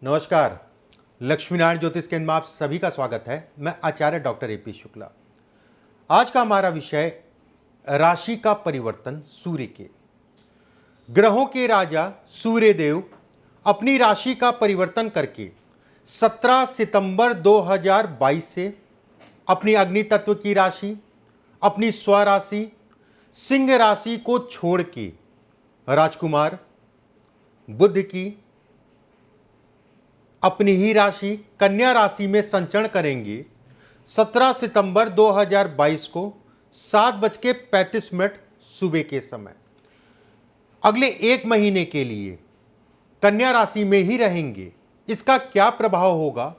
नमस्कार। लक्ष्मीनारायण ज्योतिष केंद्र में आप सभी का स्वागत है। मैं आचार्य डॉक्टर ए पी शुक्ला। आज का हमारा विषय राशि का परिवर्तन सूर्य के। ग्रहों के राजा सूर्य देव अपनी राशि का परिवर्तन करके 17 सितंबर 2022 से अपनी अग्नि तत्व की राशि, अपनी स्वराशि सिंह राशि को छोड़ के राजकुमार बुध की अपनी ही राशि कन्या राशि में संचरण करेंगे 17 सितंबर 2022 को 7:35 सुबह के समय। अगले एक महीने के लिए कन्या राशि में ही रहेंगे। इसका क्या प्रभाव होगा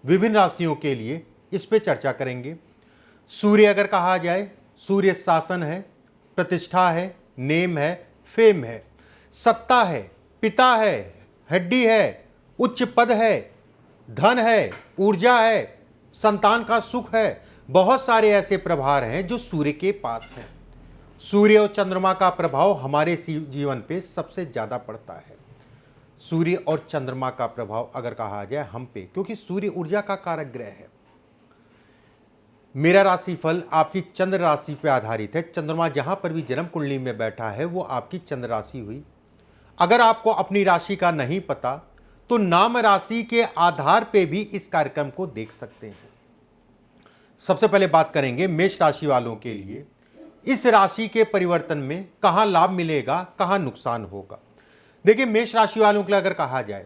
विभिन्न राशियों के लिए, इस पे चर्चा करेंगे। सूर्य अगर कहा जाए, सूर्य शासन है, प्रतिष्ठा है, नेम है, फेम है, सत्ता है, पिता है, हड्डी है, उच्च पद है, धन है, ऊर्जा है, संतान का सुख है। बहुत सारे ऐसे प्रभाव हैं जो सूर्य के पास हैं। सूर्य और चंद्रमा का प्रभाव हमारे जीवन पे सबसे ज़्यादा पड़ता है। सूर्य और चंद्रमा का प्रभाव अगर कहा जाए हम पे, क्योंकि सूर्य ऊर्जा का कारक ग्रह है। मेरा राशिफल आपकी चंद्र राशि पर आधारित है। चंद्रमा जहां पर भी जन्म कुंडली में बैठा है वो आपकी चंद्र राशि हुई। अगर आपको अपनी राशि का नहीं पता तो नाम राशि के आधार पे भी इस कार्यक्रम को देख सकते हैं। सबसे पहले बात करेंगे मेष राशि वालों के लिए। इस राशि के परिवर्तन में कहां लाभ मिलेगा, कहां नुकसान होगा। देखिए, मेष राशि वालों के लिए अगर कहा जाए,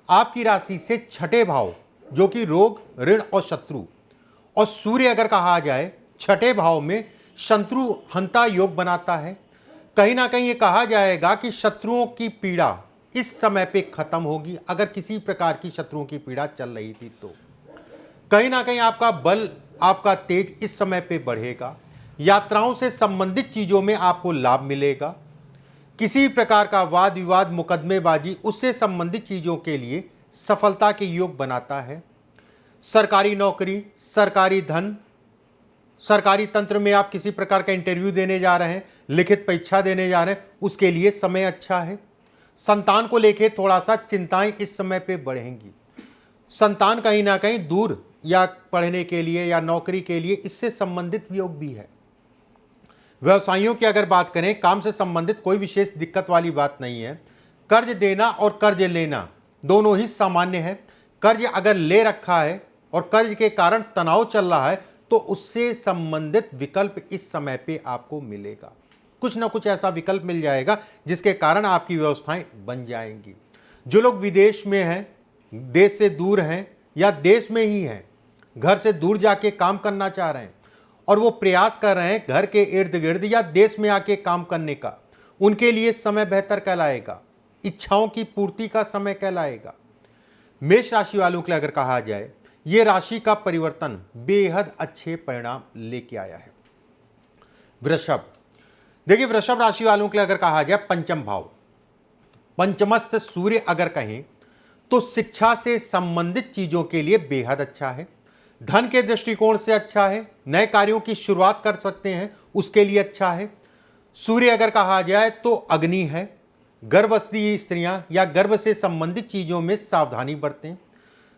आपकी राशि से छठे भाव जो कि रोग, ऋण और शत्रु, और सूर्य अगर कहा जाए छठे भाव में शत्रु हंता योग बनाता है। कहीं ना कहीं ये कहा जाएगा कि शत्रुओं की पीड़ा इस समय पे खत्म होगी। अगर किसी प्रकार की शत्रुओं की पीड़ा चल रही थी तो कहीं ना कहीं आपका बल, आपका तेज इस समय पे बढ़ेगा। यात्राओं से संबंधित चीजों में आपको लाभ मिलेगा। किसी प्रकार का वाद विवाद, मुकदमेबाजी, उससे संबंधित चीजों के लिए सफलता के योग बनाता है। सरकारी नौकरी, सरकारी धन, सरकारी तंत्र में आप किसी प्रकार का इंटरव्यू देने जा रहे हैं, लिखित परीक्षा देने जा रहे हैं, उसके लिए समय अच्छा है। संतान को लेकर थोड़ा सा चिंताएं इस समय पे बढ़ेंगी। संतान कहीं ना कहीं दूर या पढ़ने के लिए या नौकरी के लिए, इससे संबंधित योग भी है। व्यवसायियों की अगर बात करें, काम से संबंधित कोई विशेष दिक्कत वाली बात नहीं है। कर्ज देना और कर्ज लेना दोनों ही सामान्य है। कर्ज अगर ले रखा है और कर्ज के कारण तनाव चल रहा है तो उससे संबंधित विकल्प इस समय पे आपको मिलेगा। कुछ ना कुछ ऐसा विकल्प मिल जाएगा जिसके कारण आपकी व्यवस्थाएं बन जाएंगी। जो लोग विदेश में हैं, देश से दूर हैं या देश में ही हैं, घर से दूर जाके काम करना चाह रहे हैं और वो प्रयास कर रहे हैं घर के इर्द गिर्द या देश में आके काम करने का, उनके लिए समय बेहतर कहलाएगा। इच्छाओं की पूर्ति का समय कहलाएगा। मेष राशि वालों के लिए अगर कहा जाए, ये राशि का परिवर्तन बेहद अच्छे परिणाम लेके आया है। वृषभ, देखिए, वृषभ राशि वालों के लिए अगर कहा जाए, पंचम भाव, पंचमस्थ सूर्य अगर कहें तो शिक्षा से संबंधित चीजों के लिए बेहद अच्छा है। धन के दृष्टिकोण से अच्छा है। नए कार्यों की शुरुआत कर सकते हैं, उसके लिए अच्छा है। सूर्य अगर कहा जाए तो अग्नि है। गर्भवती स्त्रियां या गर्भ से संबंधित चीजों में सावधानी बरतें।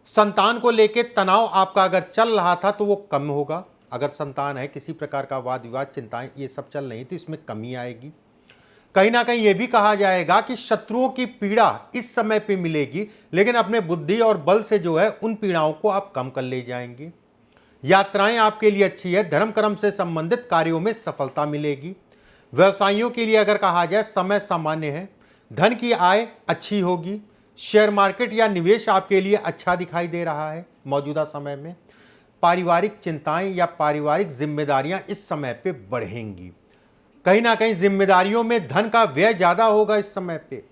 संतान को लेकर तनाव आपका अगर चल रहा था तो वो कम होगा। अगर संतान है, किसी प्रकार का वाद विवाद, चिंताएं ये सब चल रही तो इसमें कमी आएगी। कहीं ना कहीं ये भी कहा जाएगा कि शत्रुओं की पीड़ा इस समय पे मिलेगी, लेकिन अपने बुद्धि और बल से जो है उन पीड़ाओं को आप कम कर ले जाएंगे। यात्राएं आपके लिए अच्छी है। धर्म कर्म से संबंधित कार्यों में सफलता मिलेगी। व्यवसायियों के लिए अगर कहा जाए, समय सामान्य है। धन की आय अच्छी होगी। शेयर मार्केट या निवेश आपके लिए अच्छा दिखाई दे रहा है मौजूदा समय में। पारिवारिक चिंताएं या पारिवारिक जिम्मेदारियां इस समय पे बढ़ेंगी। कहीं ना कहीं जिम्मेदारियों में धन का व्यय ज्यादा होगा इस समय पे।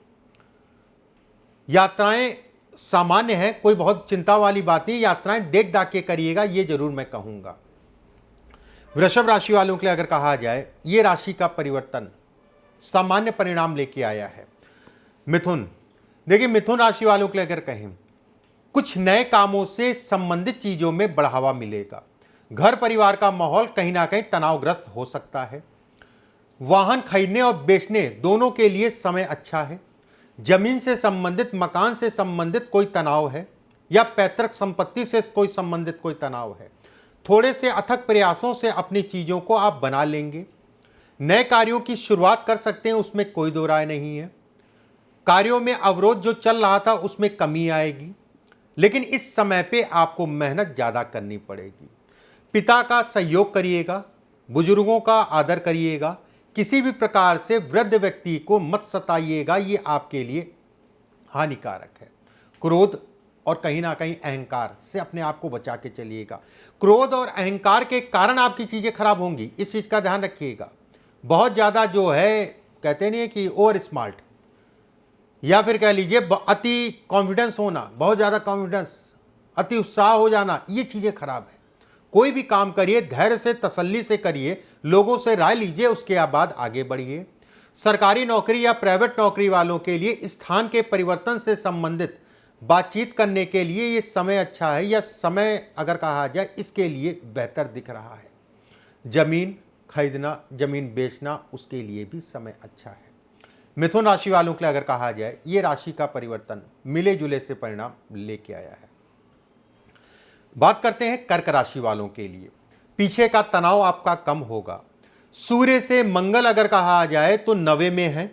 यात्राएं सामान्य है, कोई बहुत चिंता वाली बात नहीं। यात्राएं देख दाख के करिएगा, ये जरूर मैं कहूंगा। वृषभ राशि वालों के लिए अगर कहा जाए, ये राशि का परिवर्तन सामान्य परिणाम लेके आया है। मिथुन, देखिए, मिथुन राशि वालों के लिए अगर कहें, कुछ नए कामों से संबंधित चीजों में बढ़ावा मिलेगा। घर परिवार का माहौल कहीं ना कहीं तनावग्रस्त हो सकता है। वाहन खरीदने और बेचने दोनों के लिए समय अच्छा है। जमीन से संबंधित, मकान से संबंधित कोई तनाव है या पैतृक संपत्ति से कोई संबंधित कोई तनाव है, थोड़े से अथक प्रयासों से अपनी चीज़ों को आप बना लेंगे। नए कार्यों की शुरुआत कर सकते हैं, उसमें कोई दो राय नहीं है। कार्यों में अवरोध जो चल रहा था उसमें कमी आएगी, लेकिन इस समय पे आपको मेहनत ज़्यादा करनी पड़ेगी। पिता का सहयोग करिएगा, बुजुर्गों का आदर करिएगा, किसी भी प्रकार से वृद्ध व्यक्ति को मत सताइएगा, ये आपके लिए हानिकारक है। क्रोध और कहीं ना कहीं अहंकार से अपने आप को बचा के चलिएगा। क्रोध और अहंकार के कारण आपकी चीज़ें खराब होंगी, इस चीज़ का ध्यान रखिएगा। बहुत ज़्यादा जो है, कहते नहीं है कि ओवर स्मार्ट, या फिर कह लीजिए अति कॉन्फिडेंस होना, बहुत ज़्यादा कॉन्फिडेंस, अति उत्साह हो जाना, ये चीज़ें खराब है। कोई भी काम करिए धैर्य से, तसल्ली से करिए, लोगों से राय लीजिए, उसके बाद आगे बढ़िए। सरकारी नौकरी या प्राइवेट नौकरी वालों के लिए स्थान के परिवर्तन से संबंधित बातचीत करने के लिए ये समय अच्छा है, या समय अगर कहा जाए इसके लिए बेहतर दिख रहा है। जमीन खरीदना, जमीन बेचना, उसके लिए भी समय अच्छा है। मिथुन राशि वालों के लिए अगर कहा जाए, ये राशि का परिवर्तन मिले जुले से परिणाम लेके आया है। बात करते हैं कर्क राशि वालों के लिए। पीछे का तनाव आपका कम होगा। सूर्य से मंगल अगर कहा जाए तो 9वें में है,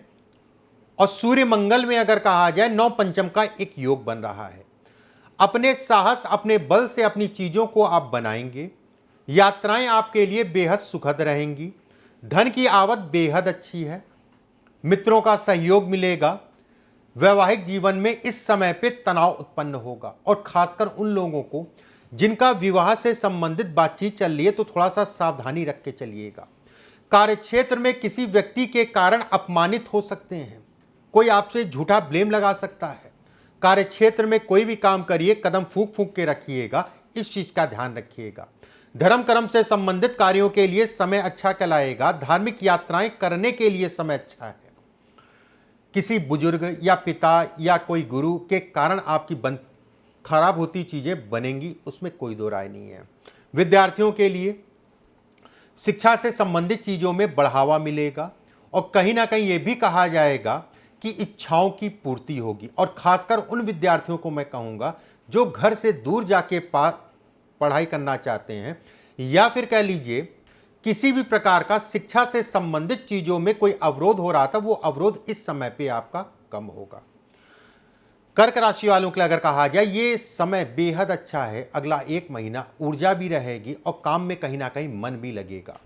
और सूर्य मंगल में अगर कहा जाए 9 पंचम का एक योग बन रहा है। अपने साहस, अपने बल से अपनी चीजों को आप बनाएंगे। यात्राएं आपके लिए बेहद सुखद रहेंगी। धन की आवक बेहद अच्छी है। मित्रों का सहयोग मिलेगा। वैवाहिक जीवन में इस समय पे तनाव उत्पन्न होगा, और खासकर उन लोगों को जिनका विवाह से संबंधित बातचीत चल रही है तो थोड़ा सा सावधानी रख के चलिएगा। कार्यक्षेत्र में किसी व्यक्ति के कारण अपमानित हो सकते हैं, कोई आपसे झूठा ब्लेम लगा सकता है। कार्यक्षेत्र में कोई भी काम करिए, कदम फूंक फूंक के रखिएगा, इस चीज का ध्यान रखिएगा। धर्म कर्म से संबंधित कार्यों के लिए समय अच्छा कहलाएगा। धार्मिक यात्राएं करने के लिए समय अच्छा है। किसी बुजुर्ग या पिता या कोई गुरु के कारण आपकी खराब होती चीजें बनेंगी, उसमें कोई दो राय नहीं है। विद्यार्थियों के लिए शिक्षा से संबंधित चीजों में बढ़ावा मिलेगा, और कहीं ना कहीं ये भी कहा जाएगा कि इच्छाओं की पूर्ति होगी। और खासकर उन विद्यार्थियों को मैं कहूँगा जो घर से दूर जाके पढ़ाई करना चाहते हैं, या फिर कह लीजिए किसी भी प्रकार का शिक्षा से संबंधित चीज़ों में कोई अवरोध हो रहा था, वो अवरोध इस समय पे आपका कम होगा। कर्क राशि वालों के लिए अगर कहा जाए, ये समय बेहद अच्छा है। अगला 1 महीना ऊर्जा भी रहेगी और काम में कहीं ना कहीं मन भी लगेगा।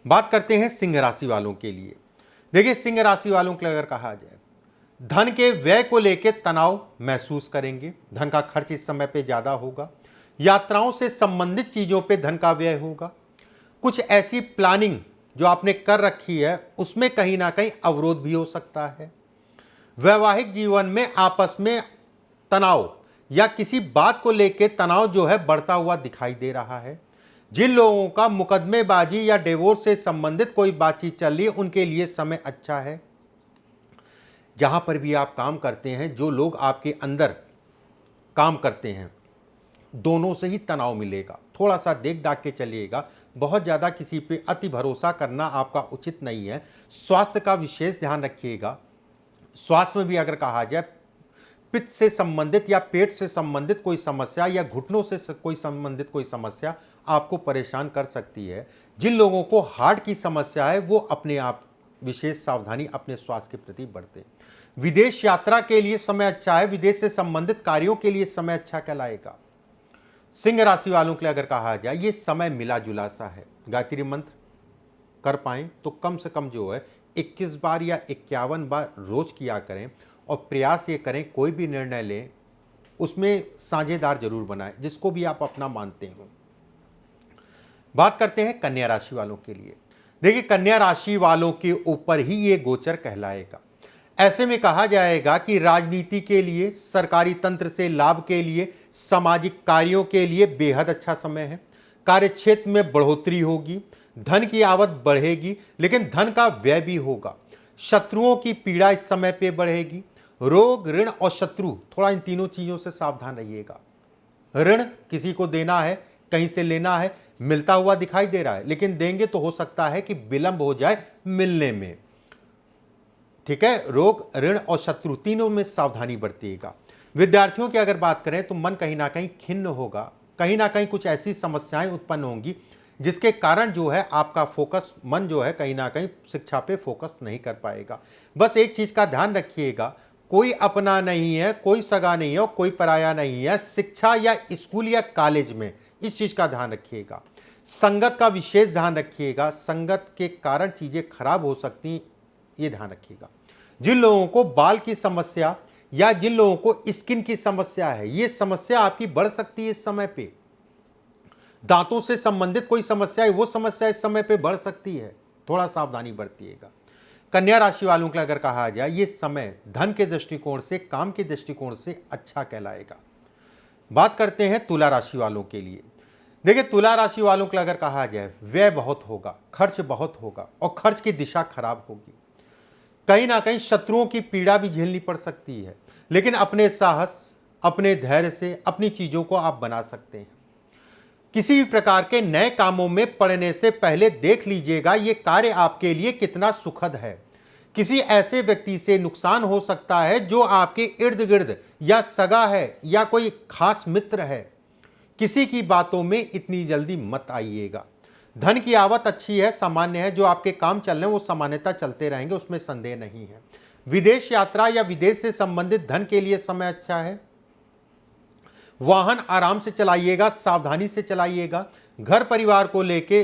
बात करते हैं सिंह राशि वालों के लिए। देखिए, सिंह राशि वालों के लिए अगर कहा जाए, धन के व्यय को लेकर तनाव महसूस करेंगे। धन का खर्च इस समय पे ज़्यादा होगा। यात्राओं से संबंधित चीज़ों पे धन का व्यय होगा। कुछ ऐसी प्लानिंग जो आपने कर रखी है उसमें कहीं ना कहीं अवरोध भी हो सकता है। वैवाहिक जीवन में आपस में तनाव या किसी बात को लेकर तनाव जो है बढ़ता हुआ दिखाई दे रहा है। जिन लोगों का मुकदमेबाजी या डिवोर्स से संबंधित कोई बातचीत चल रही है, उनके लिए समय अच्छा है। जहां पर भी आप काम करते हैं, जो लोग आपके अंदर काम करते हैं, दोनों से ही तनाव मिलेगा। थोड़ा सा देख दाख के चलिएगा। बहुत ज़्यादा किसी पे अति भरोसा करना आपका उचित नहीं है। स्वास्थ्य का विशेष ध्यान रखिएगा। स्वास्थ्य में भी अगर कहा जाए, पित्त से संबंधित या पेट से संबंधित कोई समस्या या घुटनों से कोई संबंधित कोई समस्या आपको परेशान कर सकती है। जिन लोगों को हार्ट की समस्या है वो अपने आप विशेष सावधानी अपने स्वास्थ्य के प्रति बरतें। विदेश यात्रा के लिए समय अच्छा है। विदेश से संबंधित कार्यों के लिए समय अच्छा कहलाएगा। सिंह राशि वालों के लिए अगर कहा जाए, ये समय मिला जुला सा है। गायत्री मंत्र कर पाएँ तो कम से कम जो है 21 बार या 51 बार रोज किया करें, और प्रयास ये करें कोई भी निर्णय लें उसमें साझेदार जरूर बनाएं, जिसको भी आप अपना मानते हो। बात करते हैं कन्या राशि वालों के लिए। देखिए, कन्या राशि वालों के ऊपर ही ये गोचर कहलाएगा। ऐसे में कहा जाएगा कि राजनीति के लिए, सरकारी तंत्र से लाभ के लिए, सामाजिक कार्यों के लिए बेहद अच्छा समय है। कार्यक्षेत्र में बढ़ोतरी होगी। धन की आवक बढ़ेगी, लेकिन धन का व्यय भी होगा। शत्रुओं की पीड़ा इस समय पे बढ़ेगी। रोग, ऋण और शत्रु, थोड़ा इन तीनों चीज़ों से सावधान रहिएगा। ऋण किसी को देना है, कहीं से लेना है, मिलता हुआ दिखाई दे रहा है, लेकिन देंगे तो हो सकता है कि विलंब हो जाए मिलने में। ठीक है, रोग, ऋण और शत्रु तीनों में सावधानी बरतिएगा। विद्यार्थियों की अगर बात करें तो मन कहीं ना कहीं खिन्न होगा, कहीं ना कहीं कुछ ऐसी समस्याएं उत्पन्न होंगी जिसके कारण जो है आपका फोकस, मन जो है कहीं ना कहीं शिक्षा पे फोकस नहीं कर पाएगा। बस एक चीज़ का ध्यान रखिएगा, कोई अपना नहीं है, कोई सगा नहीं है और कोई पराया नहीं है शिक्षा या स्कूल या कॉलेज में, इस चीज़ का ध्यान रखिएगा। संगत का विशेष ध्यान रखिएगा, संगत के कारण चीज़ें खराब हो सकती हैं, ये ध्यान रखिएगा। जिन लोगों को बाल की समस्या या जिन लोगों को स्किन की समस्या है, ये समस्या आपकी बढ़ सकती है इस समय पे। दांतों से संबंधित कोई समस्या है, वो समस्या इस समय पे बढ़ सकती है, थोड़ा सावधानी बरतिएगा। कन्या राशि वालों के अगर कहा जाए, ये समय धन के दृष्टिकोण से, काम के दृष्टिकोण से अच्छा कहलाएगा। बात करते हैं तुला राशि वालों के लिए। देखिए, तुला राशि वालों के अगर कहा जाए, व्यय बहुत होगा, खर्च बहुत होगा और खर्च की दिशा खराब होगी। कहीं ना कहीं शत्रुओं की पीड़ा भी झेलनी पड़ सकती है, लेकिन अपने साहस, अपने धैर्य से अपनी चीज़ों को आप बना सकते हैं। किसी भी प्रकार के नए कामों में पड़ने से पहले देख लीजिएगा ये कार्य आपके लिए कितना सुखद है। किसी ऐसे व्यक्ति से नुकसान हो सकता है जो आपके इर्द गिर्द या सगा है या कोई खास मित्र है। किसी की बातों में इतनी जल्दी मत आइएगा। धन की आवक अच्छी है, सामान्य है, जो आपके काम चल रहे हैं वो सामान्यता चलते रहेंगे, उसमें संदेह नहीं है। विदेश यात्रा या विदेश से संबंधित धन के लिए समय अच्छा है। वाहन आराम से चलाइएगा, सावधानी से चलाइएगा। घर परिवार को लेके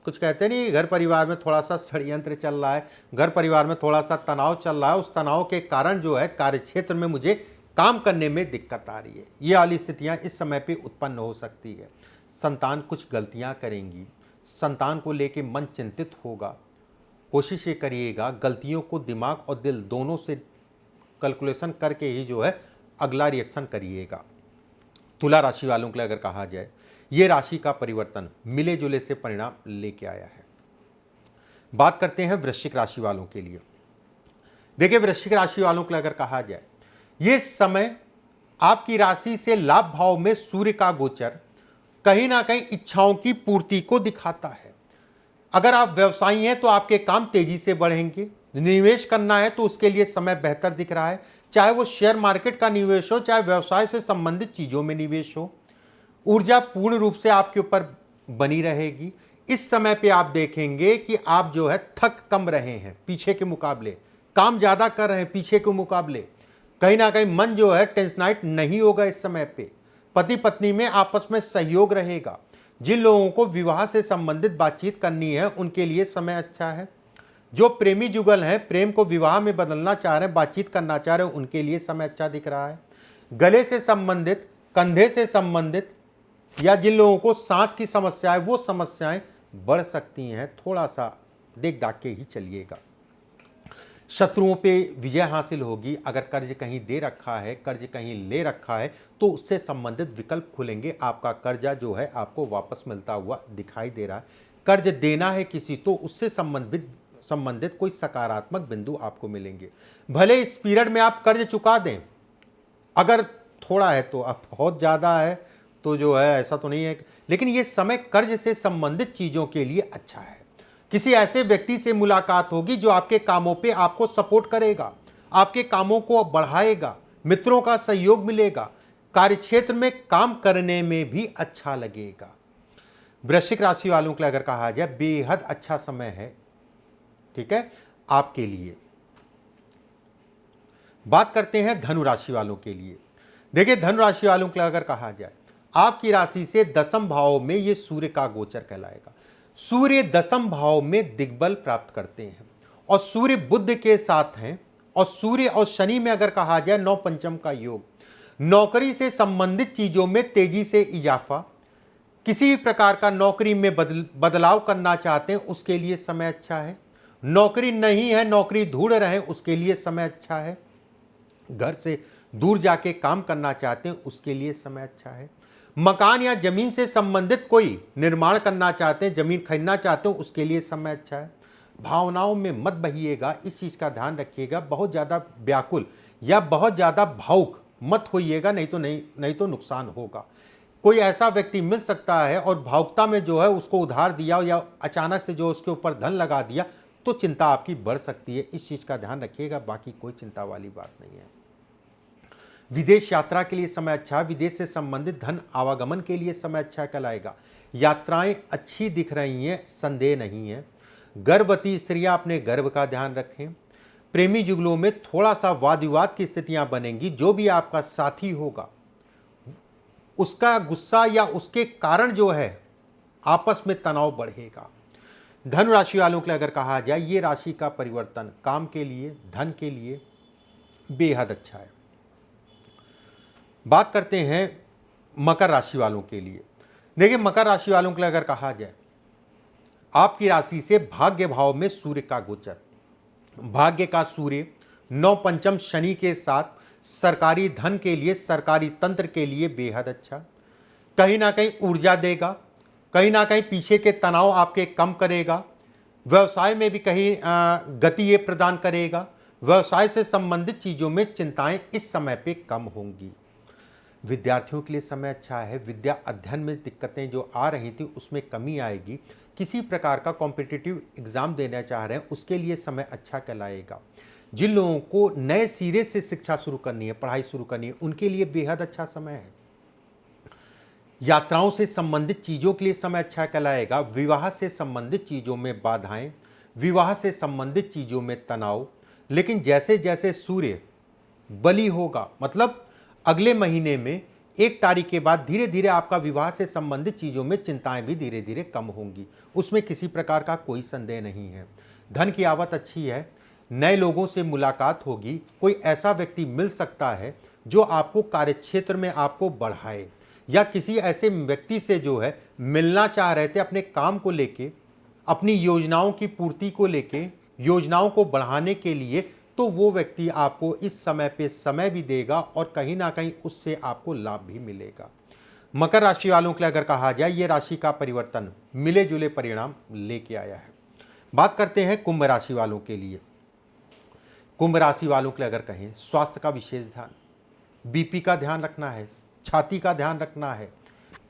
कुछ कहते नहीं, घर परिवार में थोड़ा सा षड्यंत्र चल रहा है, घर परिवार में थोड़ा सा तनाव चल रहा है, उस तनाव के कारण जो है कार्यक्षेत्र में मुझे काम करने में दिक्कत आ रही है, ये वाली स्थितियाँ इस समय पे उत्पन्न हो सकती है। संतान कुछ गलतियाँ करेंगी, संतान को लेके मन चिंतित होगा। कोशिश ये करिएगा गलतियों को दिमाग और दिल दोनों से कैलकुलेशन करके ही जो है अगला रिएक्शन करिएगा। तुला राशि वालों के लिए अगर कहा जाए, ये राशि का परिवर्तन मिले जुले से परिणाम लेके आया है। बात करते हैं वृश्चिक राशि वालों के लिए। देखिए, वृश्चिक राशि वालों के लिए अगर कहा जाए, ये समय आपकी राशि से लाभ भाव में सूर्य का गोचर कहीं ना कहीं इच्छाओं की पूर्ति को दिखाता है। अगर आप व्यवसायी हैं तो आपके काम तेजी से बढ़ेंगे। निवेश करना है तो उसके लिए समय बेहतर दिख रहा है, चाहे वो शेयर मार्केट का निवेश हो, चाहे व्यवसाय से संबंधित चीज़ों में निवेश हो। ऊर्जा पूर्ण रूप से आपके ऊपर बनी रहेगी। इस समय पे आप देखेंगे कि आप जो है थक कम रहे हैं पीछे के मुकाबले, काम ज़्यादा कर रहे हैं पीछे के मुकाबले। कहीं ना कहीं मन जो है टेंशनाइट नहीं होगा इस समय पे। पति पत्नी में आपस में सहयोग रहेगा। जिन लोगों को विवाह से संबंधित बातचीत करनी है उनके लिए समय अच्छा है। जो प्रेमी जुगल हैं, प्रेम को विवाह में बदलना चाह रहे हैं, बातचीत करना चाह रहे हैं, उनके लिए समय अच्छा दिख रहा है। गले से संबंधित, कंधे से संबंधित या जिन लोगों को सांस की समस्या है वो समस्याएं बढ़ सकती हैं, थोड़ा सा देख दाख के ही चलिएगा। शत्रुओं पे विजय हासिल होगी। अगर कर्ज कहीं दे रखा है, कर्ज कहीं ले रखा है तो उससे संबंधित विकल्प खुलेंगे। आपका कर्जा जो है आपको वापस मिलता हुआ दिखाई दे रहा है। कर्ज देना है किसी तो उससे संबंधित कोई सकारात्मक बिंदु आपको मिलेंगे। भले इस पीरियड में आप कर्ज चुका दें, अगर थोड़ा है तो, अब बहुत ज़्यादा है तो जो है ऐसा तो नहीं है, लेकिन ये समय कर्ज से संबंधित चीज़ों के लिए अच्छा है। किसी ऐसे व्यक्ति से मुलाकात होगी जो आपके कामों पे आपको सपोर्ट करेगा, आपके कामों को बढ़ाएगा, मित्रों का सहयोग मिलेगा, कार्यक्षेत्र में काम करने में भी अच्छा लगेगा। वृश्चिक राशि वालों के लिए अगर कहा जाए, बेहद अच्छा समय है, ठीक है, आपके लिए। बात करते हैं धनु राशि वालों के लिए। देखिए, धनु राशि वालों के लिए अगर कहा जाए, आपकी राशि से दसम भाव में ये सूर्य का गोचर कहलाएगा। सूर्य दसम भाव में दिग्बल प्राप्त करते हैं और सूर्य बुध के साथ हैं, और सूर्य और शनि में अगर कहा जाए नौ पंचम का योग। नौकरी से संबंधित चीज़ों में तेजी से इजाफा, किसी भी प्रकार का नौकरी में बदलाव करना चाहते हैं उसके लिए समय अच्छा है। नौकरी नहीं है, नौकरी ढूंढ रहे हैं, उसके लिए समय अच्छा है। घर से दूर जाके काम करना चाहते हैं उसके लिए समय अच्छा है। मकान या जमीन से संबंधित कोई निर्माण करना चाहते हैं, जमीन खरीदना चाहते हो, उसके लिए समय अच्छा है। भावनाओं में मत बहिएगा, इस चीज़ का ध्यान रखिएगा। बहुत ज़्यादा व्याकुल या बहुत ज़्यादा भावुक मत होइएगा, नहीं तो नुकसान होगा। कोई ऐसा व्यक्ति मिल सकता है और भावुकता में जो है उसको उधार दिया या अचानक से जो उसके ऊपर धन लगा दिया, तो चिंता आपकी बढ़ सकती है। इस चीज़ का ध्यान रखिएगा, बाकी कोई चिंता वाली बात नहीं है। विदेश यात्रा के लिए समय अच्छा, विदेश से संबंधित धन आवागमन के लिए समय अच्छा कहलाएगा। यात्राएं अच्छी दिख रही हैं, संदेह नहीं है। गर्भवती स्त्रियां अपने गर्भ का ध्यान रखें। प्रेमी जुगलों में थोड़ा सा वाद विवाद की स्थितियां बनेंगी। जो भी आपका साथी होगा उसका गुस्सा या उसके कारण जो है आपस में तनाव बढ़ेगा। धनु राशि वालों के लिए अगर कहा जाए, ये राशि का परिवर्तन काम के लिए, धन के लिए बेहद अच्छा है। बात करते हैं मकर राशि वालों के लिए। देखिए, मकर राशि वालों के लिए अगर कहा जाए, आपकी राशि से भाग्य भाव में सूर्य का गोचर, भाग्य का सूर्य 9 पंचम शनि के साथ सरकारी धन के लिए, सरकारी तंत्र के लिए बेहद अच्छा। कहीं ना कहीं ऊर्जा देगा, कहीं ना कहीं पीछे के तनाव आपके कम करेगा। व्यवसाय में भी कहीं गति ये प्रदान करेगा। व्यवसाय से संबंधित चीज़ों में चिंताएं इस समय पे कम होंगी। विद्यार्थियों के लिए समय अच्छा है। विद्या अध्ययन में दिक्कतें जो आ रही थी उसमें कमी आएगी। किसी प्रकार का कॉम्पिटिटिव एग्ज़ाम देना चाह रहे हैं उसके लिए समय अच्छा कहलाएगा। जिन लोगों को नए सिरे से शिक्षा शुरू करनी है, पढ़ाई शुरू करनी है, उनके लिए बेहद अच्छा समय है। यात्राओं से संबंधित चीज़ों के लिए समय अच्छा कहलाएगा। विवाह से संबंधित चीज़ों में बाधाएं, विवाह से संबंधित चीज़ों में तनाव। लेकिन जैसे जैसे सूर्य बली होगा, मतलब अगले महीने में 1 तारीख के बाद धीरे धीरे आपका विवाह से संबंधित चीज़ों में चिंताएं भी धीरे धीरे कम होंगी। उसमें किसी प्रकार का कोई संदेह नहीं है। धन की आवक अच्छी है। नए लोगों से मुलाकात होगी। कोई ऐसा व्यक्ति मिल सकता है जो आपको कार्यक्षेत्र में आपको बढ़ाए, या किसी ऐसे व्यक्ति से जो है मिलना चाह रहे थे अपने काम को लेके, अपनी योजनाओं की पूर्ति को लेके, योजनाओं को बढ़ाने के लिए, तो वो व्यक्ति आपको इस समय पे समय भी देगा और कहीं ना कहीं उससे आपको लाभ भी मिलेगा। मकर राशि वालों के लिए अगर कहा जाए, ये राशि का परिवर्तन मिले जुले परिणाम लेके आया है। बात करते हैं कुंभ राशि वालों के लिए। कुंभ राशि वालों के लिए अगर कहें, स्वास्थ्य का विशेष ध्यान, बीपी का ध्यान रखना है, छाती का ध्यान रखना है।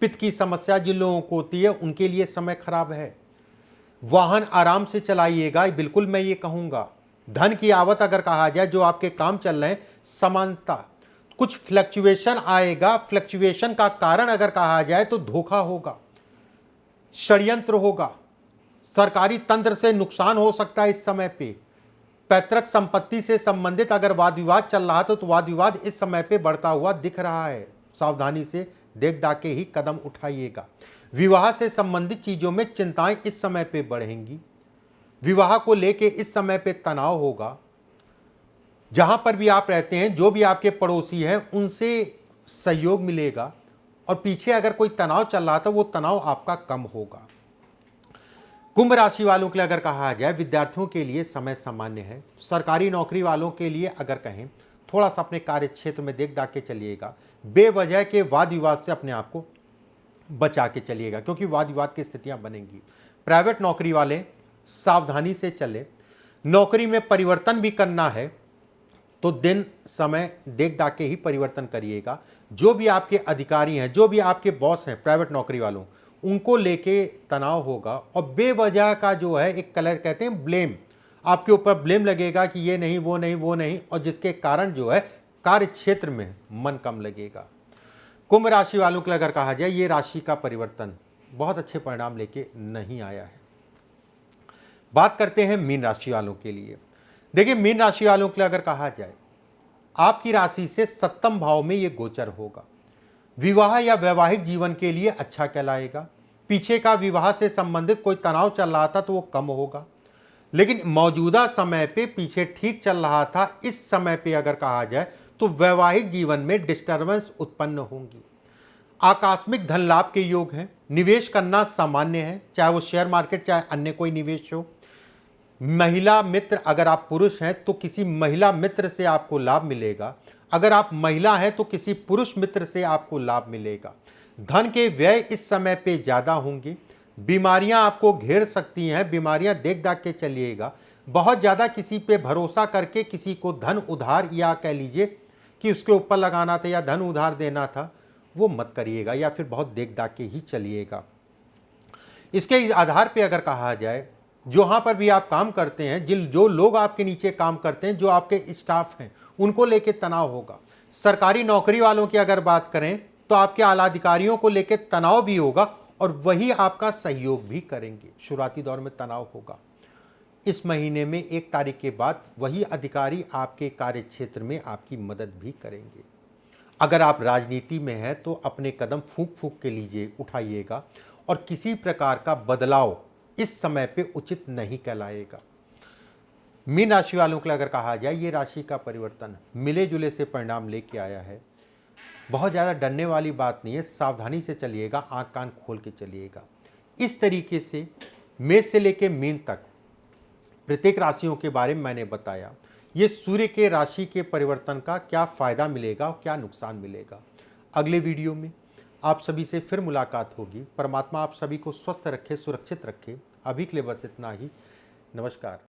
पित्त की समस्या जिन लोगों को होती है उनके लिए समय खराब है। वाहन आराम से चलाइएगा, बिल्कुल मैं ये कहूँगा। धन की आवक अगर कहा जाए, जो आपके काम चल रहे हैं, समानता, कुछ फ्लक्चुएशन आएगा। फ्लक्चुएशन का कारण अगर कहा जाए तो धोखा होगा, षड्यंत्र होगा, सरकारी तंत्र से नुकसान हो सकता है इस समय पे। पैतृक संपत्ति से संबंधित अगर वाद विवाद चल रहा था तो वाद विवाद इस समय पे बढ़ता हुआ दिख रहा है। सावधानी से देख दाख के ही कदम उठाइएगा। विवाह से संबंधित चीज़ों में चिंताएं इस समय पे बढ़ेंगी। विवाह को लेके इस समय पे तनाव होगा। जहां पर भी आप रहते हैं, जो भी आपके पड़ोसी हैं, उनसे सहयोग मिलेगा और पीछे अगर कोई तनाव चल रहा था वो तनाव आपका कम होगा। कुंभ राशि वालों के लिए अगर कहा जाए, विद्यार्थियों के लिए समय सामान्य है। सरकारी नौकरी वालों के लिए अगर कहें, थोड़ा सा अपने कार्य क्षेत्र में देख दाख के चलिएगा। बेवजह के वाद विवाद से अपने आप को बचा के चलिएगा, क्योंकि वाद विवाद की स्थितियां बनेंगी। प्राइवेट नौकरी वाले सावधानी से चले। नौकरी में परिवर्तन भी करना है तो दिन समय देख दाख के ही परिवर्तन करिएगा। जो भी आपके अधिकारी हैं, जो भी आपके बॉस हैं प्राइवेट नौकरी वालों, उनको लेके तनाव होगा और बेवजह का जो है एक कलर कहते हैं ब्लेम, आपके ऊपर ब्लेम लगेगा कि ये नहीं, वो नहीं, वो नहीं, और जिसके कारण जो है कार्य क्षेत्र में मन कम लगेगा। कुंभ राशि वालों के लिए अगर कहा जाए, ये राशि का परिवर्तन बहुत अच्छे परिणाम लेके नहीं आया है। बात करते हैं मीन राशि वालों के लिए। देखिए, मीन राशि वालों के लिए अगर कहा जाए, आपकी राशि से 7वें भाव में ये गोचर होगा। विवाह या वैवाहिक जीवन के लिए अच्छा कहलाएगा। पीछे का विवाह से संबंधित कोई तनाव चल रहा था तो वो कम होगा, लेकिन मौजूदा समय पे पीछे ठीक चल रहा था, इस समय पे अगर कहा जाए तो वैवाहिक जीवन में डिस्टर्बेंस उत्पन्न होंगी। आकस्मिक धन लाभ के योग हैं। निवेश करना सामान्य है, चाहे वो शेयर मार्केट चाहे अन्य कोई निवेश हो। महिला मित्र, अगर आप पुरुष हैं तो किसी महिला मित्र से आपको लाभ मिलेगा। अगर आप महिला हैं तो किसी पुरुष मित्र से आपको लाभ मिलेगा। धन के व्यय इस समय पे ज़्यादा होंगे। बीमारियां आपको घेर सकती हैं, बीमारियां देख दाख के चलिएगा। बहुत ज़्यादा किसी पे भरोसा करके किसी को धन उधार या कह लीजिए कि उसके ऊपर लगाना था या धन उधार देना था, वो मत करिएगा, या फिर बहुत देख दाख के ही चलिएगा। इसके आधार पे अगर कहा जाए, जहाँ पर भी आप काम करते हैं, जो लोग आपके नीचे काम करते हैं, जो आपके स्टाफ हैं, उनको लेके तनाव होगा। सरकारी नौकरी वालों की अगर बात करें तो आपके आला अधिकारियों को लेके तनाव भी होगा और वही आपका सहयोग भी करेंगे। शुरुआती दौर में तनाव होगा। इस महीने में 1 तारीख के बाद वही अधिकारी आपके कार्य क्षेत्र में आपकी मदद भी करेंगे। अगर आप राजनीति में हैं तो अपने कदम फूंक फूंक के लीजिए, उठाइएगा, और किसी प्रकार का बदलाव इस समय पे उचित नहीं कहलाएगा। मीन राशि वालों के लिए अगर कहा जाए, ये राशि का परिवर्तन मिले जुले से परिणाम लेके आया है। बहुत ज़्यादा डरने वाली बात नहीं है, सावधानी से चलिएगा, आंख कान खोल के चलिएगा। इस तरीके से मेष से लेके मीन तक प्रत्येक राशियों के बारे में मैंने बताया। ये सूर्य के राशि के परिवर्तन का क्या फ़ायदा मिलेगा और क्या नुकसान मिलेगा। अगले वीडियो में आप सभी से फिर मुलाकात होगी। परमात्मा आप सभी को स्वस्थ रखे, सुरक्षित रखे। अभी के लिए बस इतना ही। नमस्कार।